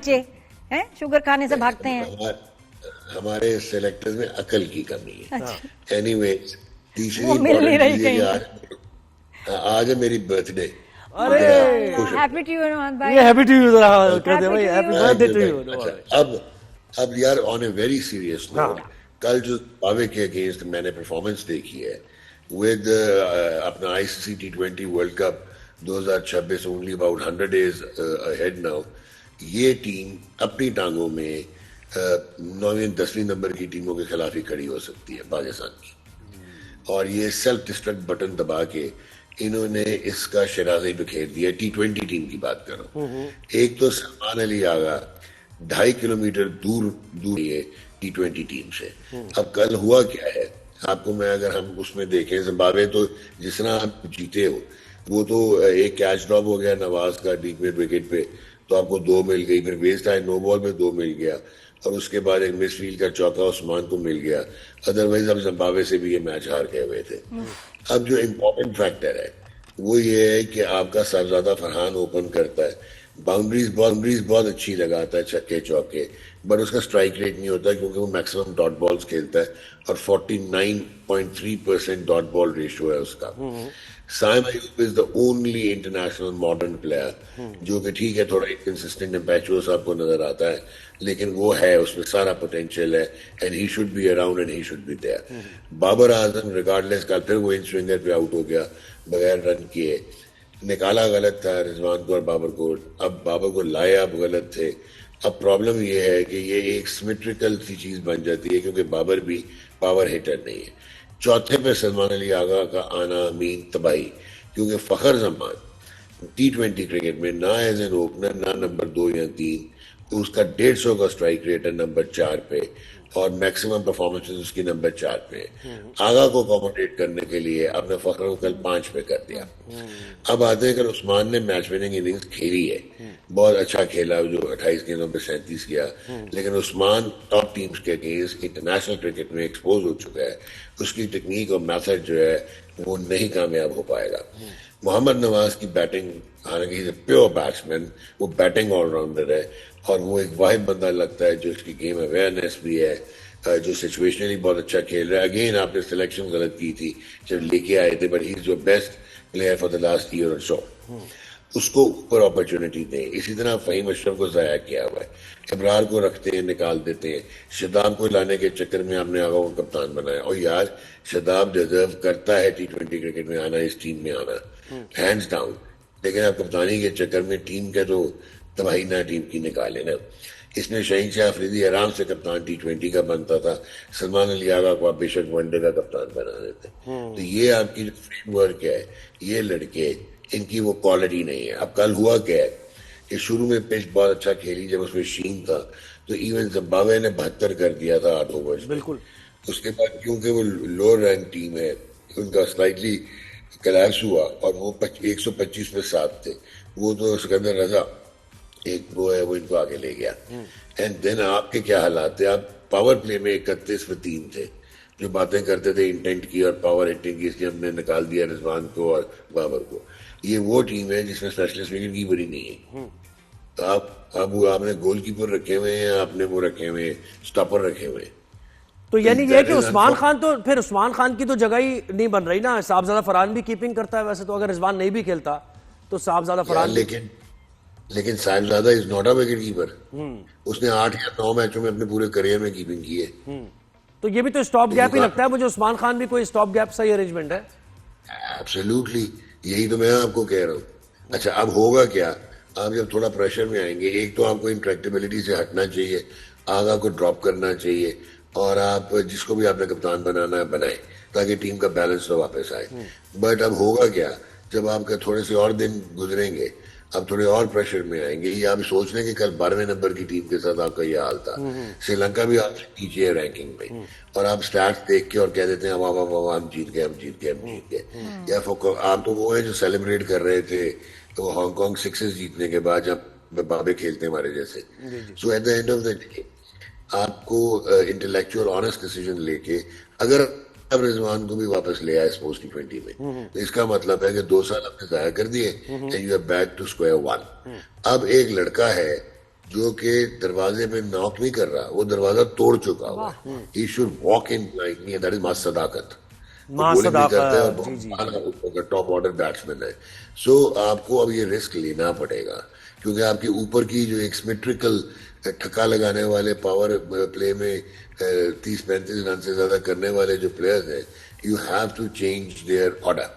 बच्चे हैं शुगर खाने से भागते हैं। हमारे सेलेक्टर्स में अकल की कमी है। अच्छा, एनीवेज, तीसरी वो मिल नहीं इंपॉर्टेंट रही चीज है कि कहीं पे। आज है मेरी बर्थडे। अरे ठीक है ना, खुश हो। हैप्पी टू यू नवाज भाई। ये हैप्पी टू यू जरा कर दे Happy भाई, to happy you. Thank birthday you to thank you you. Nawaz अच्छा, भाई। अब यार ऑन ए वेरी सीरियस हाँ नोट, कल जो जिम्बाब्वे के अगेंस्ट मैंने परफॉर्मेंस देखी है विद अपना ICC T20 world cup 2026 only about 100 days ahead now, ये टीम अपनी टांगों में 9वीं 10वीं नंबर की टीमों के खिलाफ ही खड़ी हो सकती है पाकिस्तान की। और ये सेल्फ डिस्ट्रक्ट बटन दबा के इन्होंने इसका शराजे बिखेर दिया। T20 टीम की बात कर रहा हूँ। एक तो सलमान अली आगा 2.5 किलोमीटर दूर दूर है T20 टीम से। अब कल हुआ क्या है आपको मैं अगर हम उसमें देखें, जिम्बाब्वे तो जिस तरह आप जीते हो, वो तो एक कैच ड्रॉप हो गया नवाज का डीप मिड विकेट पे, तो आपको 2 मिल गई, फिर वेस्ट आए नो बॉल में 2 मिल गया, और उसके बाद एक मिसफील्ड का चौका उस्मान को मिल गया। अदरवाइज अब जिम्बाब्वे से भी ये मैच हार गए हुए थे। अब जो इम्पोर्टेंट फैक्टर है वो ये है कि आपका साहबजादा फरहान ओपन करता है, बाउंड्रीज बहुत अच्छी लगाता है, छक्के चौके, बट उसका स्ट्राइक रेट नहीं होता क्योंकि वो मैक्सिमम डॉट बॉल्स खेलता है और 49.3% डॉट बॉल रेशियो है उसका। Saim Ayub is the only international modern player जो कि ठीक है थोड़ा इनकंसिस्टेंट इम्पैचुअस आपको नजर आता है, लेकिन वो है, उसमें सारा पोटेंशियल है and he should be around and he should be there. Babar Azam regardless, कल फिर वो इन स्विंगर पे आउट हो गया बगैर रन किए, निकाला गलत था रिजवान को और बाबर को, अब बाबर को लाए अब गलत थे। अब प्रॉब्लम ये है कि ये एक सिमेट्रिकल सी चीज बन जाती है क्योंकि बाबर भी पावर हिटर नहीं है। चौथे पे सलमान अली आगा का आना मीन तबाही, क्योंकि फखर जमान T20 क्रिकेट में ना एज एन ओपनर ना नंबर 2 या 3, तो उसका 150 का स्ट्राइक रेट है नंबर 4 पे और मैक्सिमम परफॉर्मेंसेस उसकी नंबर 4 पे है। आगा को अकोमोडेट करने के लिए आपने फखर को कल 5 पे कर दिया। अब आते हैं, कल उस्मान ने मैच विनिंग इनिंग्स खेली है, बहुत अच्छा खेला, जो 28 गेंदों पे 37 किया, लेकिन उस्मान टॉप टीम्स के अगेंस्ट इंटरनेशनल क्रिकेट में एक्सपोज हो चुका है, उसकी टेक्निक और मेथड जो है वो नहीं कामयाब हो पाएगा। मोहम्मद नवाज की बैटिंग, हालांकि इज प्योर बैट्समैन, वो बैटिंग ऑलराउंडर है और वो एक वाहिद बंदा लगता है जो इसकी गेम अवेयरनेस भी है, जो सिचुएशनली बहुत अच्छा खेल रहा है। अगेन आपने सिलेक्शन गलत की थी जब लेके आए थे, but he is your best player for the last year और सो, उसको ऊपर अपॉर्चुनिटी दें। इसी तरह फ़हीम अशरफ को ज़ाया किया हुआ है, इब्रार को रखते हैं निकाल देते हैं, शदाब को लाने के चक्कर में आपने आगा को कप्तान बनाया। और यार शदाब डिजर्व करता है T20 क्रिकेट में आना, इस टीम में आना हैंड्स डाउन, लेकिन आप कप्तानी के चक्कर में टीम के तो तबाही ना टीम की निकाले ना। इसमें शहीन शाह अफरीदी आराम से कप्तान T20 का बनता था, सलमान अली आगा को आप बेशक वनडे का कप्तान बना देते। तो ये आपकी जो फ्रेमवर्क है, ये लड़के इनकी वो क्वालिटी नहीं है। अब कल हुआ क्या है कि शुरू में पिच बहुत अच्छा खेली, जब उसमें शीन था तो इवन जिम्बाब्वे ने 72 कर दिया था 8 ओवर्स में। बिल्कुल। उसके बाद क्योंकि वो लोअर रैंक टीम है, उनका स्लाइटली कलैप्स हुआ और वो 125 पे 7 थे, वो तो सिकंदर रजा एक वो है वो इनको आगे ले गया। एंड देन आपके क्या हालात थे, आप पावर प्ले में 31 पे 3 थे, जो बातें करते थे इंटेंट की और पावर हिटिंग की, इसलिए हमने निकाल दिया रिजवान को और बाबर को। ये वो टीम है जिसमें स्पेशलिस्ट विकेट कीपर ही नहीं है। तो अब वो आपने गोलकीपर रखे हुए हैं, आपने वो रखे हुए हैं, स्टॉपर रखे हुए हैं। तो यानी ये है कि उस्मान खान, तो फिर उस्मान खान की तो जगह ही नहीं बन रही ना। साहबजादा फरहान भी कीपिंग करता है वैसे तो, अगर रिजवान नहीं भी खेलता तो साहबजादा फरहान। लेकिन Sahibzada is not a wicket keeper. उसने 8 या 9 मैचों में अपने पूरे करियर में कीपिंग की है। तो ये भी तो स्टॉप गैप ही लगता है मुझे, उस्मान खान भी कोई स्टॉप गैप सही अरेंजमेंट है। एब्सोल्युटली, यही तो मैं आपको कह रहा हूँ। अच्छा, अब होगा क्या, आप जब थोड़ा प्रेशर में आएंगे, एक तो आपको इंट्रैक्टेबिलिटी से हटना चाहिए, आगा को ड्रॉप करना चाहिए, और आप जिसको भी आपने कप्तान बनाना है बनाए ताकि टीम का बैलेंस तो वापस आए। बट अब होगा क्या, जब आपके थोड़े से और दिन गुजरेंगे, अब थोड़े और प्रेशर में आएंगे। ये आप सोच लें कि कल 12वें नंबर की टीम के साथ आपका ये हाल था, श्रीलंका भी आपसे नीचे है रैंकिंग में, और आप स्टैट्स देख के और कह देते हैं हम जीत गए। या आप तो वो है जो सेलिब्रेट कर रहे थे तो हांगकांग 6 जीतने के बाद, जब बाबे खेलते हमारे जैसे। So at the end of the day आपको इंटेलेक्चुअल ऑनेस्ट डिसीजन लेके, अगर अब रिजवान को भी वापस ले आए स्पोर्ट्स T20 में, तो इसका मतलब है कि 2 साल आपने जाया कर दिए and you are back to square one. अब एक लड़का है जो कि दरवाजे पे नॉक नहीं कर रहा, वो दरवाजा तोड़ चुका हुआ है। He should walk in like me, that is मां सदाकत। बॉलिंग भी करता है और बहुत टॉप ऑर्डर बैट्समैन है। सो आपको अब ये रिस्क लेना पड़ेगा, क्योंकि आपके ऊपर की जो एक सिमेट्रिकल ठक्का लगाने वाले पावर प्ले में 30-35 रन से ज्यादा करने वाले जो प्लेयर्स हैं, you have to change their order.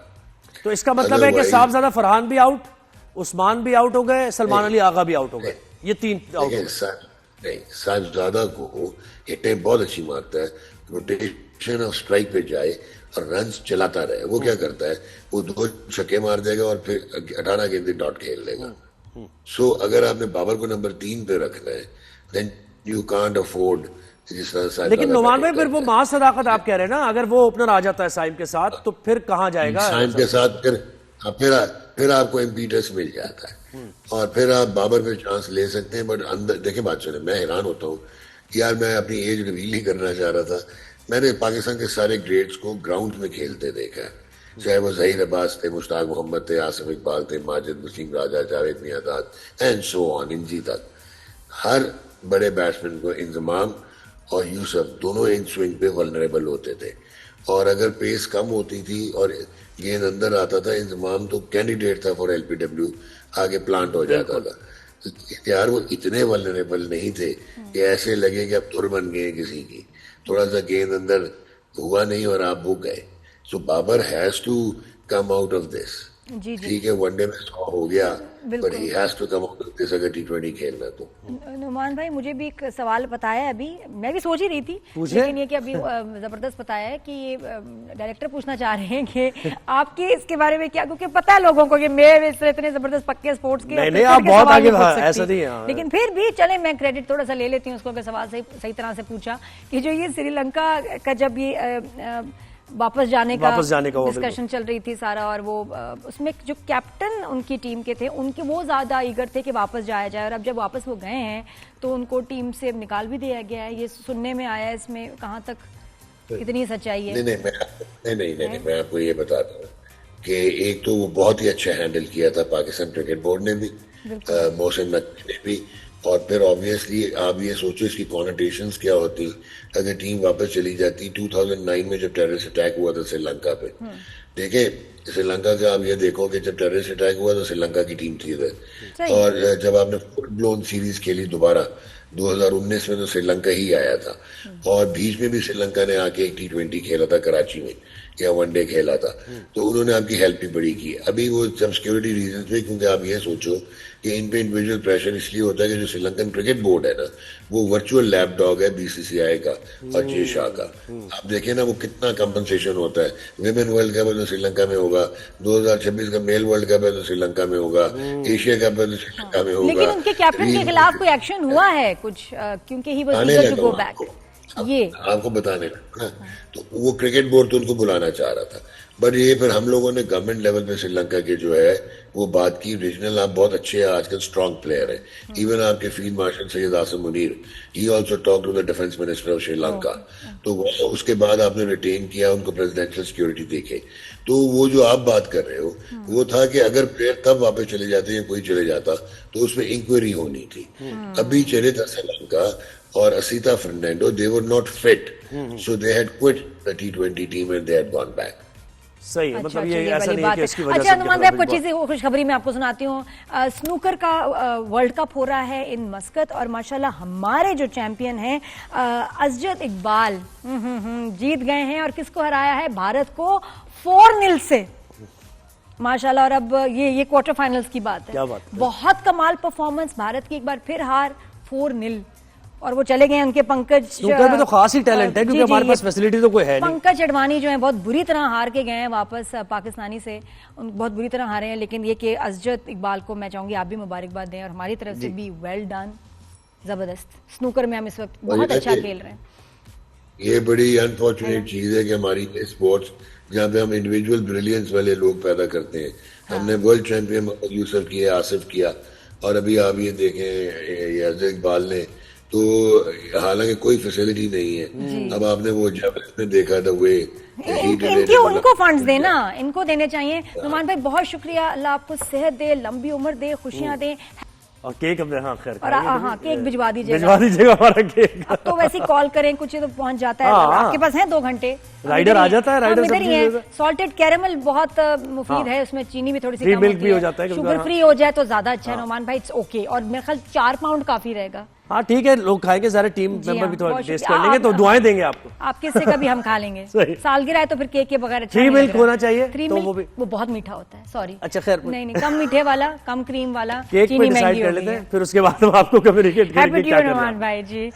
तो इसका मतलब है कि साहबजादा फरहान भी आउट, उस्मान भी आउट हो गए, सलमान अली आगा भी आउट हो गए, ये 3 आउट हो गए। नहीं, साहबजादा को हिटें बहुत अच्छी मारता है, रोटेशन और स्ट्राइक पे जाए और रन चलाता रहे। वो क्या करता है, वो 2 छक्के मार देगा और फिर 18 गेंदें डॉट खेल लेगा। सो अगर आपने बाबर को नंबर 3 पे रखना है, देन यू कांट अफोर्ड जिस तरह से। लेकिन नुमान भाई, फिर वो मां सदाकत आप कह रहे हैं ना, अगर वो ओपनर आ जाता है साइम के साथ, तो फिर कहां जाएगा साइम के साथ? फिर आपको इम्पीटस मिल जाता है और फिर आप बाबर पे चांस ले सकते हैं। बट अंदर देखिए, बात सुने, मैं हैरान होता हूँ कि यार मैं अपनी एज रिवील नहीं करना चाह रहा था। मैंने पाकिस्तान के सारे ग्रेड्स को ग्राउंड में खेलते देखा है, चाहे वो जहीर अब्बास थे, मुश्ताक मोहम्मद थे, आसिफ इकबाल थे, Majid Wasim Raja, Javed Miandad and so on, Inzi तक। हर बड़े बैट्समैन को इंजमाम और यूसुफ दोनों इन स्विंग पे वल्नरेबल होते थे, और अगर पेस कम होती थी और गेंद अंदर आता था, इंजमाम तो कैंडिडेट था फॉर एलपीडब्ल्यू, आगे प्लांट हो जाता था। यार वो इतने वल्नरेबल नहीं थे कि ऐसे लगे कि अब तुर बन गए किसी की, थोड़ा सा गेंद अंदर हुआ नहीं और आप बुक गए। So Babar has to come out of this. जी जी, ठीक है, वनडे में 100 हो गया, but he has to come out of this अगर T20 खेलना तो। नुमान भाई, मुझे भी एक सवाल बताया है, अभी मैं भी सोच ही रही थी, लेकिन ये कि अभी जबरदस्त बताया है कि ये डायरेक्टर पूछना चाह रहे हैं कि आपके इसके बारे में क्या, क्योंकि पता है लोगों को कि मैं इतने जबरदस्त पक्के स्पोर्ट्स के नहीं, आप बहुत आगे, ऐसा नहीं है। लेकिन फिर भी चले, मैं क्रेडिट थोड़ा सा ले लेती हूँ उसको, कि सवाल सही तरह से पूछा कि जो ये श्रीलंका का जब ये वापस जाने का डिस्कशन चल रही थी सारा, और वो उसमें जो कैप्टन उनकी टीम के थे, उनके वो ज्यादा ईगर थे कि वापस जाया जाए, और अब जब वापस वो गए हैं तो उनको टीम से निकाल भी दिया गया है। ये सुनने में आया है, इसमें कहाँ तक कितनी सच्चाई है? नहीं, मैं आपको ये बताता हूँ कि एक तो वो बहुत ही अच्छा हैंडल किया था पाकिस्तान क्रिकेट बोर्ड ने भी, मोहसिन नकवी ने भी, और फिर ऑब्वियसली आप ये सोचो इसकी कॉनोटेशंस क्या होती अगर टीम वापस चली जाती। 2009 में जब टेररिस्ट अटैक हुआ था श्रीलंका पे, देखे श्रीलंका का आप ये देखो कि जब टेररिस्ट अटैक हुआ तो श्रीलंका की टीम थी इधर, और जब आपने फुल ब्लोन सीरीज खेली दोबारा 2019 में तो श्रीलंका ही आया था, और बीच में भी श्रीलंका ने आके एक T20 खेला था कराची में, या वनडे खेला था, तो उन्होंने आपकी हेल्प भी बड़ी की। अभी वो सब सिक्योरिटी रीजन पे, क्योंकि आप ये सोचो कि इन पे इंडिविजुअल प्रेशर इसलिए होता है कि जो श्रीलंकन क्रिकेट बोर्ड है ना, वो वर्चुअल लैप डॉग है BCCI का और जे शाह का। आप देखें ना वो कितना कंपनसेशन होता है। विमेन वर्ल्ड कप है तो श्रीलंका में होगा, 2026 का मेल वर्ल्ड कप है तो श्रीलंका में होगा, एशिया कप है तो श्रीलंका में होगा। लेकिन उनके कैप्टन के खिलाफ कोई एक्शन हुआ है कुछ, क्योंकि he was eager to go back? ये आपको बताने लगा, तो वो क्रिकेट बोर्ड तो उनको बुलाना चाह रहा था, बट ये फिर हम लोगों ने गवर्नमेंट लेवल पे श्रीलंका के जो है वो बात की। रीजनल आप बहुत अच्छे हैं, आजकल स्ट्रॉन्ग प्लेयर है। इवन आपके field marshal Syed Asim Munir, he also talk to the defence minister of Sri Lanka. तो उसके बाद आपने रिटेन किया उनको, प्रेसिडेंशियल सिक्योरिटी देके। तो वो जो आप बात कर रहे हो वो था कि अगर प्लेयर तब वापस चले जाते या कोई चले जाता तो उसमें इंक्वायरी होनी थी। अभी चले था श्रीलंका और Asitha Fernando, they were not fit, so they had quit the T20 team and they had gone back. सही है, मतलब ये ये ऐसा नहीं है कि इसकी वजह से। अच्छा अनुमान भाई, आपको चीजें खुशखबरी मैं आपको सुनाती हूँ। स्नूकर का वर्ल्ड कप हो रहा है इन मस्कत, और माशाल्लाह हमारे जो चैंपियन हैं अजद इकबाल जीत गए हैं, और किसको हराया है? भारत को 4-0 से माशाल्लाह। और अब ये क्वार्टर फाइनल्स की बात है। क्या बात है? बहुत कमाल परफॉर्मेंस, भारत की एक बार फिर हार 4-0, और वो चले गए उनके पंकज। स्नूकर में तो खास ही टैलेंट है, क्योंकि हमारे पास फैसिलिटी तो कोई है नहीं। पंकज अडवाणी जो है बहुत बुरी तरह हार के गए हैं वापस पाकिस्तानी से, बहुत बुरी तरह हारे हैं। लेकिन ये कि अजद इकबाल को मैं चाहूंगी आप भी मुबारकबाद दें, और हमारी तरफ से भी वेल डन, जबरदस्त। स्नूकर में हम इस वक्त बहुत अच्छा खेल रहे हैं। ये बड़ी अनफॉर्चुनेट चीज है कि हमारी स्पोर्ट्स जहाँ पे हम इंडिविजुअल ब्रिलियंस वाले लोग पैदा करते हैं। हमने वर्ल्ड चैंपियन मोहम्मद यूसुफ किया, आसिफ किया, और अभी आप ये देखें अजद इकबाल ने, तो हालांकि कोई फैसिलिटी नहीं है। अब आपने वो जब में देखा था वे उनको फंड्स देना, इनको देने चाहिए। नुमान भाई बहुत शुक्रिया, अल्लाह आपको सेहत दे, लंबी उम्र दे, खुशियां दे। और केक अपने, हाँ खैर और हाँ केक भिजवा भिजवा दीजिएगा हमारा केक। अब तो वैसे कॉल करें कुछ तो पहुंच जाता है। हाँ, आपके पास है 2 घंटे, राइडर आ जाता है, राइडर इधर ही है। सॉल्टेड कैरेमल बहुत मुफीद है, उसमें चीनी भी थोड़ी सी कम मिल्क भी हो जाता है, शुगर फ्री हो जाए तो ज्यादा अच्छा है नोमान भाई, इट्स ओके। और मेरे ख्याल 4 पाउंड काफी रहेगा। हाँ ठीक है, लोग खाएंगे, सारे टीम मेंबर भी थोड़ा बहुत टेस्ट शुक्रिया। कर लेंगे, तो दुआएं देंगे आपको। आपके हिस्से का भी हम खा लेंगे। सही। सालगिरह है तो फिर केक के बगैर अच्छा 3 नहीं मिल्क लग रहा। होना चाहिए, 3 तो मिल्क वो भी वो बहुत मीठा होता है, सॉरी। अच्छा खैर, नहीं कम मीठे वाला, कम क्रीम वाला, केक पे चीनी डिसाइड महंगी कर हो लेते गई हैं, है। फिर उसके बाद हम आपको कम्युनिकेट हैप्पी करेंगे टू क्या करना है। नोमान भाई जी।